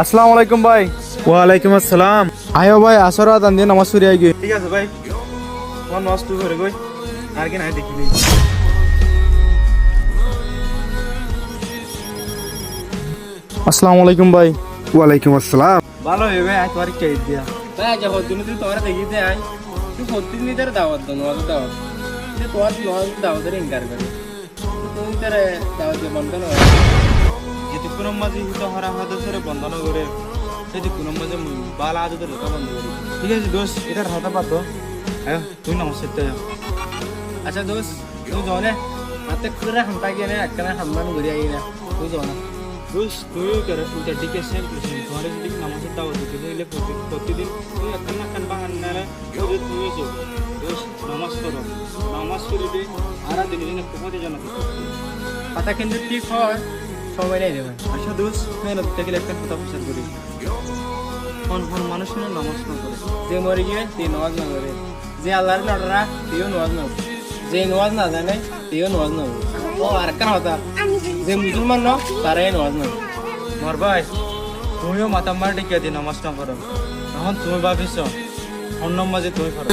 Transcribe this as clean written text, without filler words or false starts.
আসসালামু আলাইকুম ভাই। ওয়ালাইকুম আসসালাম। আয়ো ভাই আসর আদান দিয়ে নামাজ পড়ে আগে। ঠিক আছে ভাই, তোমার নামাজ তুই করে গই, আর কি নাই দেখি নেই। আসসালামু আলাইকুম ভাই। ওয়ালাইকুম আসসালাম। ভালো হবে ভাই, তোমার কি দিয়া তাই যখন তুমি তোমার দেখি যে আই তুই প্রত্যেকদিন তার দাওয়াত দাও, নওয়াজ দাওয়াত যে তোমার নওয়াজ দাওয়াতের ইনকার করে তুমি তার দাওয়াত বন্ধ না যেটুকুন মাঝে হিত হরা হাদসরে বন্ধন করে সেটুকুন মাঝে বালা আদতের রতা বন্ধ করে। ঠিক আছে দোস্ত, এটার হাতা পাতো। আয় তুই নামাজ পড়তে যা। আচ্ছা দোস্ত তুই যাও না হাতে খুলে হামটা গিয়ে না একখানা হাম্মান ঘুরে আই না তুই যাও না দোস্ত তুই করে উঠে দিকে সেম টু সেম তোমার যদি নামাজের দাওয়াত দিতে দিলে প্রতিদিন তুই একখান না কান বাহান না ওই তুই যাও। দোস্ত নামাজ পড়ো, নামাজ পড়ে দে আর দিন দিন কোথায় জানা। কথা কিন্তু ঠিক হয় সময় নেই রে ভাই। আচ্ছা দোস্ত মেহনত থেকে একটা কথা প্রচার করি, কোন কোন মানুষের নামাজ না করে। যে মরে গিয়ে তুই নওয়াজ না করে, যে আল্লাহর নড়রা তুইও নওয়াজ না, যে নওয়াজ না জানে তুইও নওয়াজ না। ও আর কেন হতা যে মুসলমান ন তারাই নওয়াজ না। মার ভাই তুমিও মাথা মার ডেকে দিয়ে নামাজ না করো, এখন তুমি ভাবিস অন্য মাঝে তুমি করো।